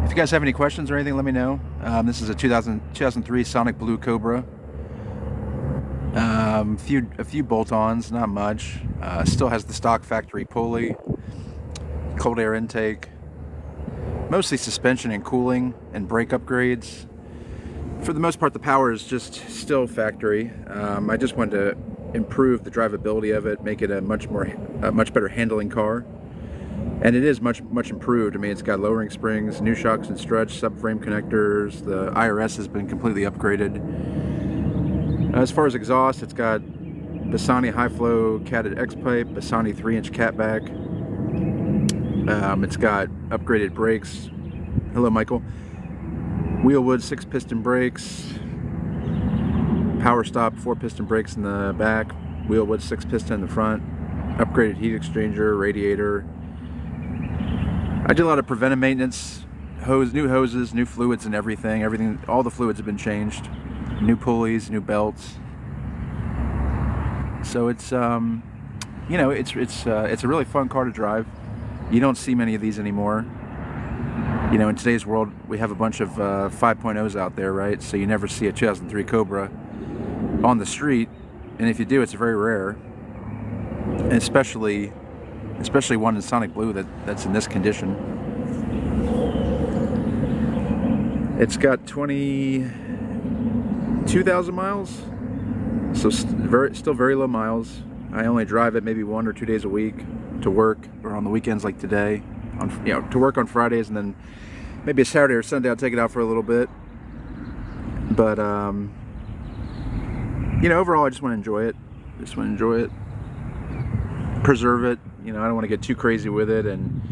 If you guys have any questions or anything, let me know. This is a 2003 Sonic Blue Cobra. A few bolt-ons, not much. Still has the stock factory pulley, cold air intake, mostly suspension and cooling and brake upgrades. For the most part, the power is just still factory. I just wanted to improve the drivability of it, make it a much better handling car. And it is much improved. I mean, it's got lowering springs, new shocks and struts, subframe connectors. The IRS has been completely upgraded. As far as exhaust, it's got Bassani high flow catted X pipe, Bassani 3-inch catback. It's got upgraded brakes. Hello, Michael. Wheelwood 6-piston brakes. Power stop 4-piston brakes in the back. Wheelwood 6-piston in the front. Upgraded heat exchanger, radiator. I did a lot of preventive maintenance, new hoses, new fluids and everything. All the fluids have been changed. New pulleys, new belts. So it's, you know, it's a really fun car to drive. You don't see many of these anymore. You know, in today's world, we have a bunch of 5.0s out there, right? So you never see a 2003 Cobra on the street, and if you do, it's very rare. And especially one in Sonic Blue that's in this condition. It's got 22,000 miles, so still very low miles. I only drive it maybe 1 or 2 days a week to work, or on the weekends like today, to work on Fridays, and then maybe a Saturday or Sunday I'll take it out for a little bit. But you know, overall I just want to enjoy it. Preserve it. You know, I don't want to get too crazy with it, and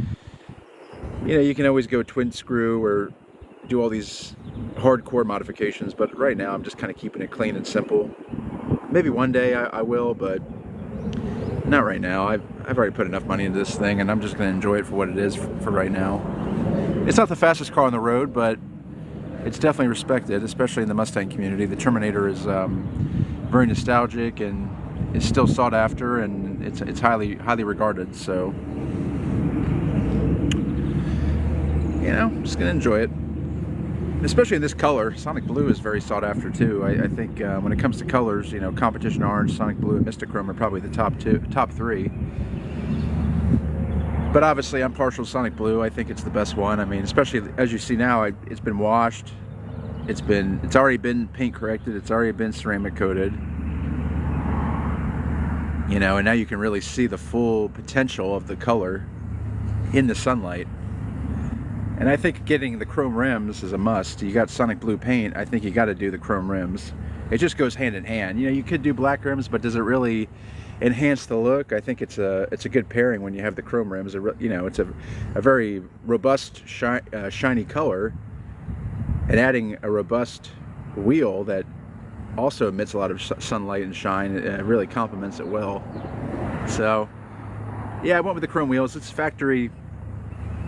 you know, you can always go twin screw or do all these hardcore modifications, but right now I'm just kind of keeping it clean and simple. Maybe one day I will, but not right now. I've already put enough money into this thing, and I'm just going to enjoy it for what it is for right now. It's not the fastest car on the road, but it's definitely respected, especially in the Mustang community. The Terminator is very nostalgic and is still sought after, and it's highly regarded. So, you know, I'm just gonna enjoy it. Especially in this color, Sonic Blue is very sought after too. I think when it comes to colors, you know, Competition Orange, Sonic Blue, and Mistachrome are probably the top three. But obviously, I'm partial to Sonic Blue. I think it's the best one. I mean, especially as you see now, it's been washed. It's already been paint corrected. It's already been ceramic coated. You know, and now you can really see the full potential of the color in the sunlight. And I think getting the chrome rims is a must. You got Sonic Blue paint, I think you got to do the chrome rims. It just goes hand in hand. You know, you could do black rims, but does it really enhance the look? I think it's a good pairing when you have the chrome rims. You know, it's a very robust, shiny color, and adding a robust wheel that also emits a lot of sunlight and shine, it really complements it well. So yeah, I went with the chrome wheels. It's factory.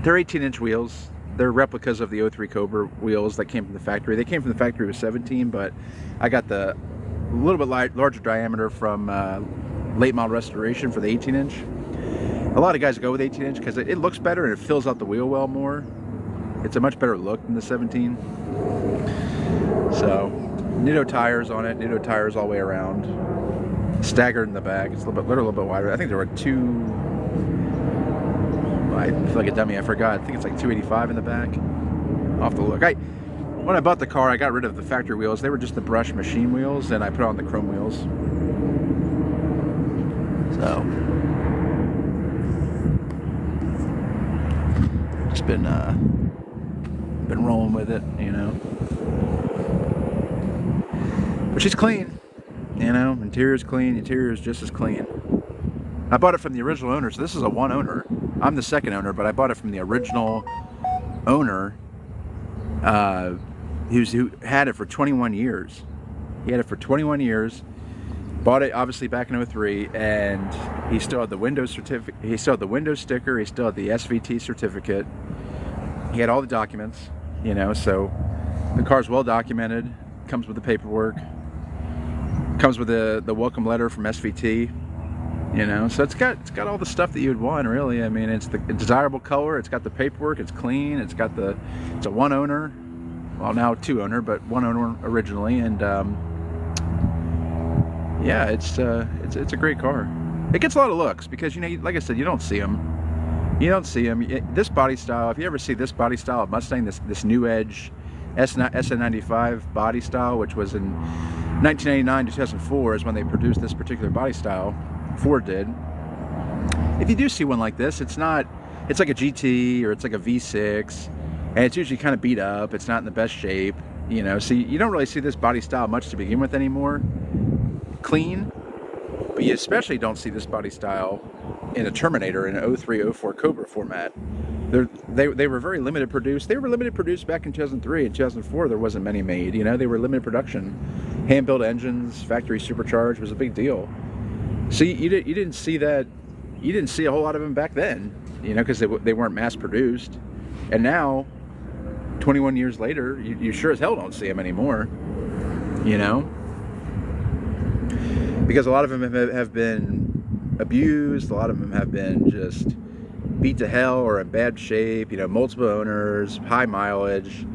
They're 18-inch wheels. They're replicas of the 03 Cobra wheels that came from the factory. They came from the factory with 17, but I got the little bit larger diameter from late model restoration for the 18-inch. A lot of guys go with 18-inch because it looks better and it fills out the wheel well more. It's a much better look than the 17. So, Nitto tires on it. Nitto tires all the way around. Staggered in the back. It's a little bit wider. I think there were I feel like a dummy, I forgot. I think it's like 285 in the back. I'll have to look. When I bought the car, I got rid of the factory wheels. They were just the brush machine wheels, and I put on the chrome wheels. So, just been rolling with it, you know. But she's clean, you know. Interior's clean. Interior's just as clean. I bought it from the original owner, so this is a one owner. I'm the second owner, but I bought it from the original owner who had it for 21 years. He had it for 21 years, bought it obviously back in 03, and he still had the Windows certificate, he still had the Windows sticker, he still had the SVT certificate. He had all the documents, you know, so the car's well documented, comes with the paperwork, comes with the welcome letter from SVT. You know, so it's got all the stuff that you'd want, really. I mean, it's the desirable color. It's got the paperwork. It's clean. It's a one owner, well now two owner, but one owner originally, and yeah, it's a great car. It gets a lot of looks because, you know, like I said, you don't see them. You don't see them. This body style, if you ever see this body style of Mustang, this New Edge SN95 body style, which was in 1999 to 2004 is when they produced this particular body style. Ford did. If you do see one like this, it's like a GT or it's like a V6, and it's usually kind of beat up. It's not in the best shape, you know. So you don't really see this body style much to begin with anymore. Clean, but you especially don't see this body style in a Terminator in an 03, 04 Cobra format. They were very limited produced. They were limited produced back in 2003 and 2004. There wasn't many made, you know. They were limited production, hand-built engines, factory supercharged. Was a big deal. So you didn't see that. You didn't see a whole lot of them back then, you know, because they weren't mass produced. And now, 21 years later, you sure as hell don't see them anymore, you know, because a lot of them have been abused. A lot of them have been just beat to hell or in bad shape, you know, multiple owners, high mileage.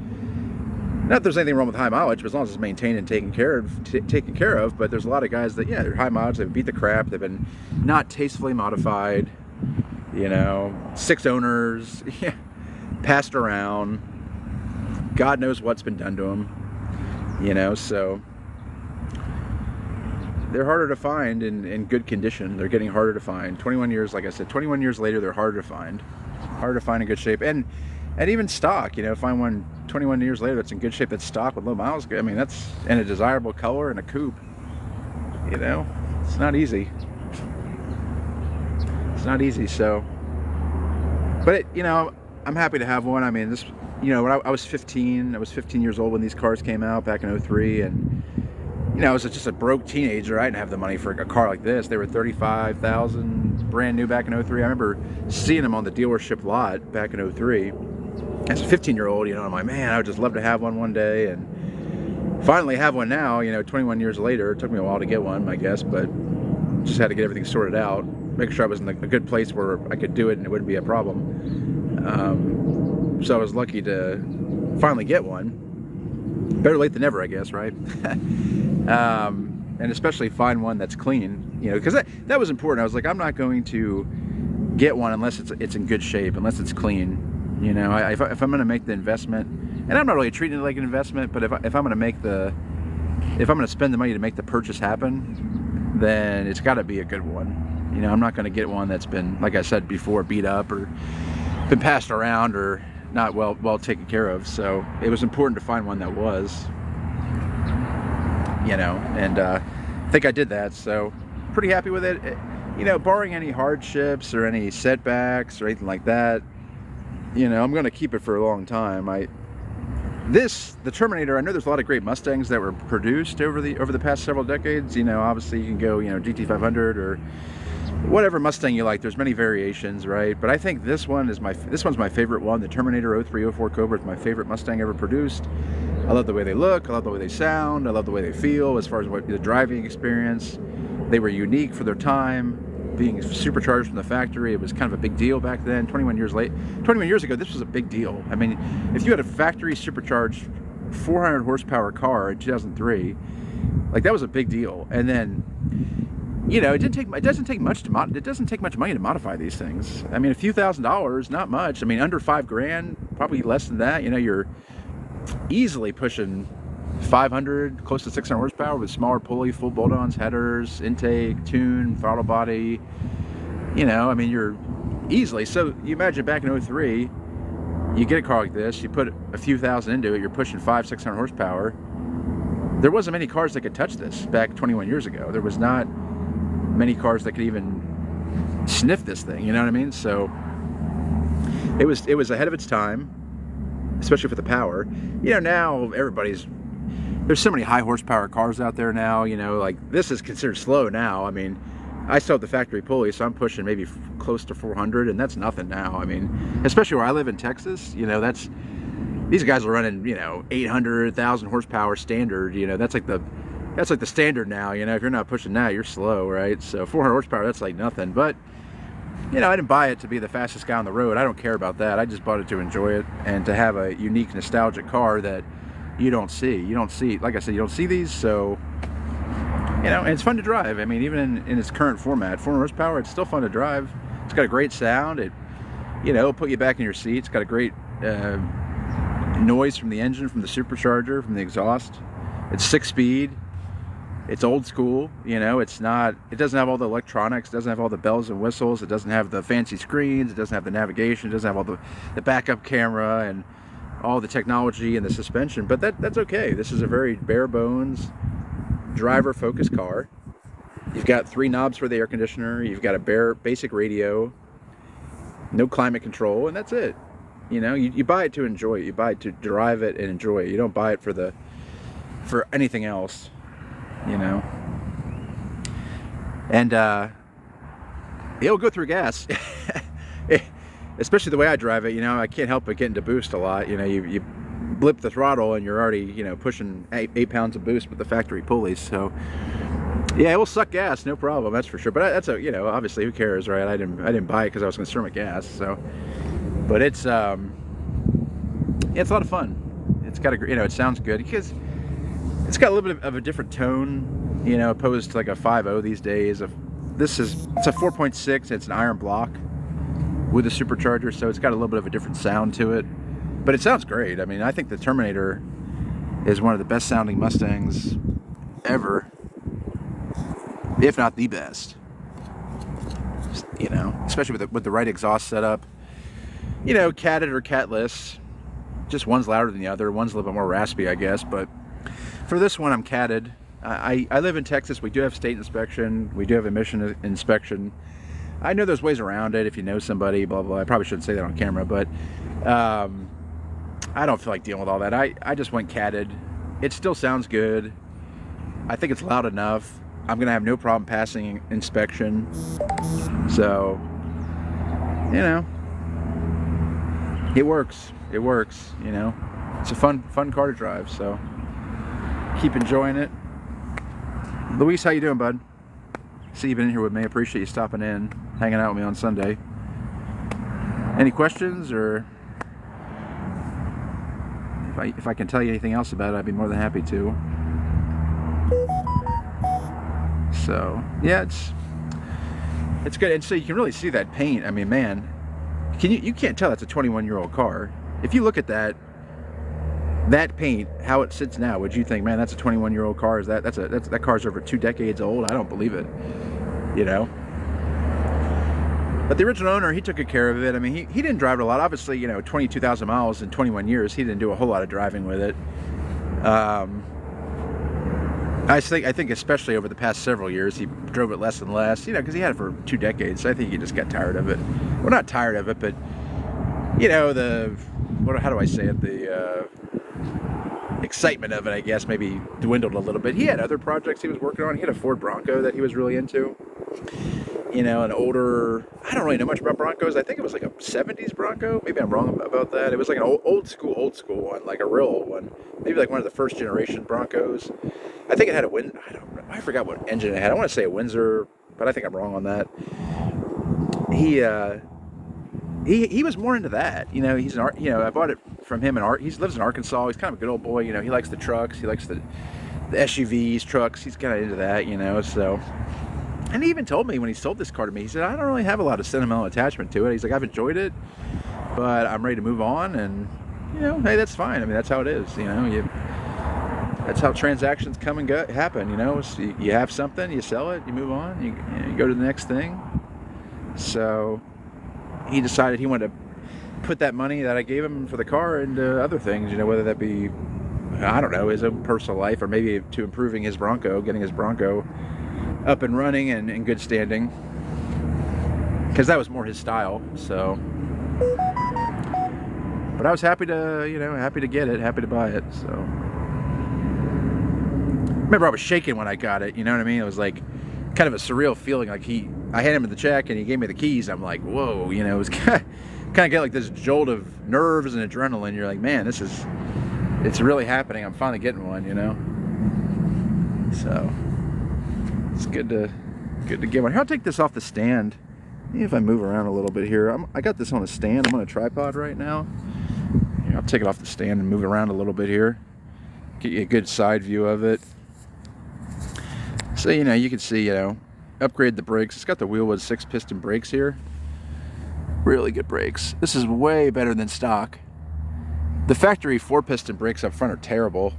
Not that there's anything wrong with high mileage, but as long as it's maintained and taken care of. But there's a lot of guys that, yeah, they're high mileage, they've beat the crap, they've been not tastefully modified, you know, 6 owners, yeah, passed around, God knows what's been done to them, you know. So they're harder to find in good condition. They're getting harder to find. 21 years, like I said, 21 years later, they're harder to find in good shape. And even stock, you know, find one 21 years later that's in good shape, that's stock with low miles. I mean, that's in a desirable color and a coupe, you know. It's not easy. It's not easy. So, but you know, I'm happy to have one. I mean, this, you know, when I was 15, I was 15 years old when these cars came out back in 03, and you know, I was just a broke teenager. I didn't have the money for a car like this. They were $35,000, brand new back in 03. I remember seeing them on the dealership lot back in 03. As a 15-year-old, you know, I'm like, man, I would just love to have one day, and finally have one now, you know, 21 years later. It took me a while to get one, I guess, but just had to get everything sorted out, make sure I was in a good place where I could do it and it wouldn't be a problem. So I was lucky to finally get one. Better late than never, I guess, right? And especially find one that's clean, you know, because that was important. I was like, I'm not going to get one unless it's in good shape, unless it's clean. You know, if I'm going to make the investment, and I'm not really treating it like an investment, but if I'm going to spend the money to make the purchase happen, then it's got to be a good one. You know, I'm not going to get one that's been, like I said before, beat up or been passed around or not well taken care of. So it was important to find one that was, you know, and I think I did that. So pretty happy with it. You know, barring any hardships or any setbacks or anything like that, you know, I'm going to keep it for a long time. The Terminator, I know there's a lot of great Mustangs that were produced over the past several decades. You know, obviously you can go, you know, GT500 or whatever Mustang you like. There's many variations, right? But I think this one's my favorite one. The Terminator 03, 04 Cobra is my favorite Mustang ever produced. I love the way they look. I love the way they sound. I love the way they feel as far as the driving experience. They were unique for their time. Being supercharged from the factory, it was kind of a big deal back then. 21 years ago, this was a big deal. I mean, if you had a factory supercharged 400 horsepower car in 2003, like, that was a big deal. And then, you know, it doesn't take much money to modify these things. I mean, a few $1,000s, not much. I mean, under $5,000, probably less than that. You know, you're easily pushing 500, close to 600 horsepower with smaller pulley, full bolt-ons, headers, intake, tune, throttle body. You know, I mean, you're easily. So you imagine back in 03, you get a car like this, you put a few thousand into it, you're pushing 500-600 horsepower. There wasn't many cars that could touch this back 21 years ago. There was not many cars that could even sniff this thing, you know what I mean? So it was ahead of its time, especially for the power. You know, now there's so many high horsepower cars out there now, you know, like, this is considered slow now. I mean, I still have the factory pulley, so I'm pushing maybe close to 400, and that's nothing now. I mean, especially where I live in Texas, you know, these guys are running, you know, 800,000 horsepower standard, you know, that's like the that's like the standard now, you know. If you're not pushing that, you're slow, right? So 400 horsepower, that's like nothing. But, you know, I didn't buy it to be the fastest guy on the road. I don't care about that. I just bought it to enjoy it and to have a unique, nostalgic car that you don't see. You don't see, like I said, you don't see these, so, you know, and it's fun to drive. I mean, even in its current format, 400 horsepower, it's still fun to drive. It's got a great sound. It, you know, it'll put you back in your seat. It's got a great noise from the engine, from the supercharger, from the exhaust. It's 6-speed. It's old school, you know. It doesn't have all the electronics, it doesn't have all the bells and whistles, it doesn't have the fancy screens, it doesn't have the navigation, it doesn't have all the backup camera and all the technology and the suspension, but that's okay. This is a very bare bones, driver focused car. You've got 3 knobs for the air conditioner, you've got a basic radio, no climate control, and that's it. You know, you buy it to enjoy it, you buy it to drive it and enjoy it. You don't buy it for anything else. You know, and it'll go through gas. Especially the way I drive it, you know, I can't help but get into boost a lot. You know, you blip the throttle and you're already, you know, pushing 8 pounds of boost with the factory pulleys. So yeah, it will suck gas, no problem, that's for sure. But that's you know, obviously, who cares, right? I didn't buy it because I was concerned with gas. So, but it's a lot of fun. It's got a, you know, it sounds good because it's got a little bit of a different tone, you know, opposed to like a 5.0 these days. It's a 4.6, it's an iron block with a supercharger, so it's got a little bit of a different sound to it. But it sounds great. I mean, I think the Terminator is one of the best sounding Mustangs ever, if not the best. You know, especially with the right exhaust setup. You know, catted or catless. Just one's louder than the other. One's a little bit more raspy, I guess, but for this one, I'm catted. I live in Texas. We do have state inspection. We do have emission inspection. I know there's ways around it if you know somebody, blah, blah. I probably shouldn't say that on camera, but I don't feel like dealing with all that. I just went catted. It still sounds good. I think it's loud enough. I'm going to have no problem passing inspection. So, you know, it works. It works, you know. It's a fun car to drive, so keep enjoying it. Luis, how you doing, bud? See you've been in here with me. I appreciate you stopping in, hanging out with me on Sunday. Any questions, or if I can tell you anything else about it, I'd be more than happy to. So yeah, it's good, and so you can really see that paint. I mean, man, you can't tell that's a 21-year-old car. If you look at that paint, how it sits now, would you think, man, that's a 21-year-old car? Is that car's over 2 decades old? I don't believe it, you know. But the original owner, he took good care of it. I mean, he didn't drive it a lot. Obviously, you know, 22,000 miles in 21 years, he didn't do a whole lot of driving with it. I think especially over the past several years, he drove it less and less, you know, because he had it for 2 decades. So I think he just got tired of it. Well, not tired of it, but, you know, how do I say it? The excitement of it, I guess, maybe dwindled a little bit. He had other projects he was working on. He had a Ford Bronco that he was really into. You know, an older, I don't really know much about Broncos. I think it was like a 70s Bronco. Maybe I'm wrong about that. It was like an old school one, like a real old one. Maybe like one of the first generation Broncos. I think it had I forgot what engine it had. I want to say a Windsor, but I think I'm wrong on that. He was more into that. You know, I bought it from him he lives in Arkansas. He's kind of a good old boy, you know. He likes the trucks, he likes the SUVs, trucks. He's kind of into that, you know, so. And he even told me when he sold this car to me, he said, I don't really have a lot of sentimental attachment to it. He's like, I've enjoyed it, but I'm ready to move on. And, you know, hey, that's fine. I mean, that's how it is, you know. That's how transactions come and happen, you know. So you have something, you sell it, you move on, you go to the next thing. So he decided he wanted to put that money that I gave him for the car into other things, you know, whether that be, I don't know, his own personal life, or maybe to improving his Bronco, getting his Bronco up and running and in good standing, because that was more his style. So, but I was happy to get it, happy to buy it. So, remember I was shaking when I got it, you know what I mean? It was like kind of a surreal feeling. Like I handed him the check and he gave me the keys. I'm like, whoa, you know, it was kind of get like this jolt of nerves and adrenaline. You're like, man, it's really happening. I'm finally getting one, you know. So it's good to get one. Here, I'll take this off the stand. If I move around a little bit here, I got this on a stand. I'm on a tripod right now. Here, I'll take it off the stand and move it around a little bit here. Get you a good side view of it. So, you know, you can see, you know, upgrade the brakes. It's got the Wheelwood 6-piston brakes here. Really good brakes. This is way better than stock. The factory 4-piston brakes up front are terrible.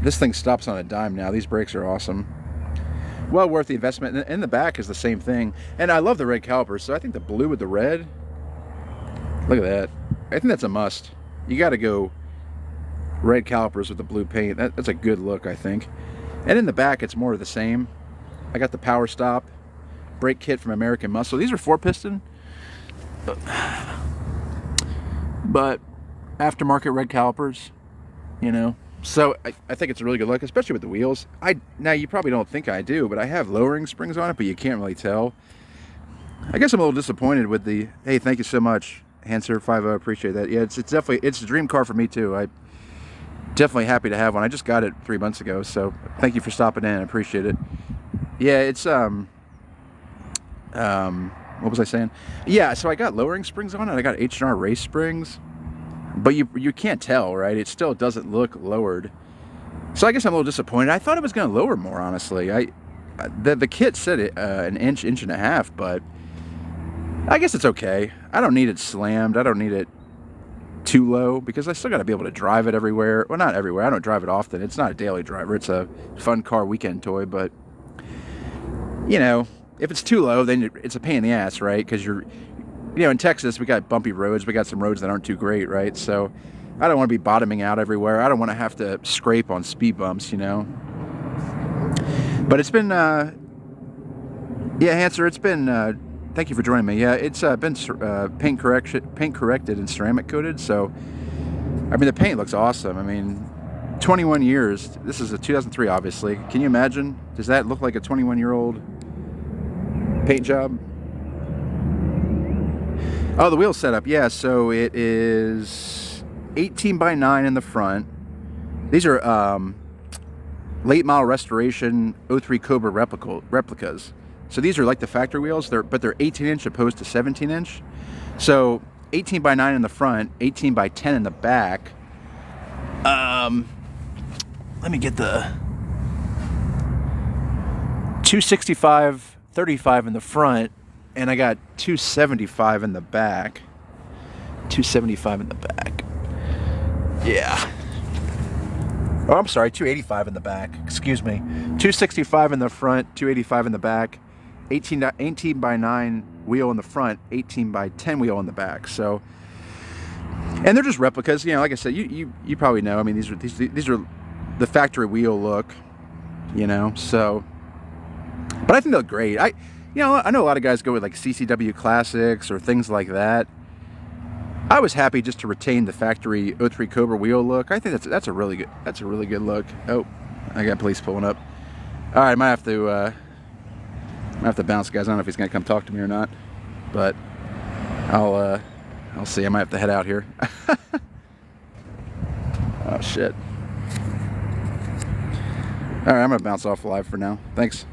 This thing stops on a dime now. These brakes are awesome. Well worth the investment. And in the back is the same thing. And I love the red calipers, so I think the blue with the red, look at that. I think that's a must. You got to go red calipers with the blue paint. That's a good look, I think. And in the back, it's more of the same. I got the power stop brake kit from American Muscle. These are 4-piston, but aftermarket red calipers, you know. So I think it's a really good look, especially with the wheels. Now you probably don't think I do, but I have lowering springs on it, but you can't really tell. I guess I'm a little disappointed with the, hey, thank you so much, Hanser50, appreciate that. Yeah, it's definitely, it's a dream car for me too. I definitely happy to have one. I just got it 3 months ago, so thank you for stopping in. I appreciate it. Yeah, it's what was I saying? Yeah, so I got lowering springs on it. I got H&R race springs, but you can't tell, right? It still doesn't look lowered. So I guess I'm a little disappointed. I thought it was going to lower more, honestly. The kit said it an inch and a half, but I guess it's okay. I don't need it slammed. I don't need it too low because I still got to be able to drive it everywhere. Well, not everywhere. I don't drive it often. It's not a daily driver. It's a fun car weekend toy, but you know, if it's too low, then it's a pain in the ass, right? Because you know, in Texas, we got bumpy roads. We got some roads that aren't too great, right? So I don't want to be bottoming out everywhere. I don't want to have to scrape on speed bumps, you know. But it's been, yeah, Hanser, it's been, thank you for joining me. Yeah, it's been paint corrected and ceramic coated. So, I mean, the paint looks awesome. I mean, 21 years. This is a 2003, obviously. Can you imagine? Does that look like a 21-year-old paint job? Oh, the wheel setup. Yeah, so it is 18 by 9 in the front. These are late model restoration 03 Cobra replicas. So these are like the factory wheels, but they're 18-inch opposed to 17-inch. So 18 by 9 in the front, 18 by 10 in the back. Let me get the 265/35 in the front, and I got 275 in the back. 275 in the back. Yeah. Oh, I'm sorry, 285 in the back. Excuse me. 265 in the front, 285 in the back. 18 by 9 wheel in the front, 18 by 10 wheel in the back. So, and they're just replicas. You know, like I said, you probably know. I mean, these are the factory wheel look. You know, so. But I think they look great. I know a lot of guys go with like CCW Classics or things like that. I was happy just to retain the factory 03 Cobra wheel look. I think that's a really good look. Oh, I got police pulling up. All right, I might have to bounce, guys. I don't know if he's gonna come talk to me or not, but I'll see. I might have to head out here. Oh shit. All right, I'm gonna bounce off live for now. Thanks.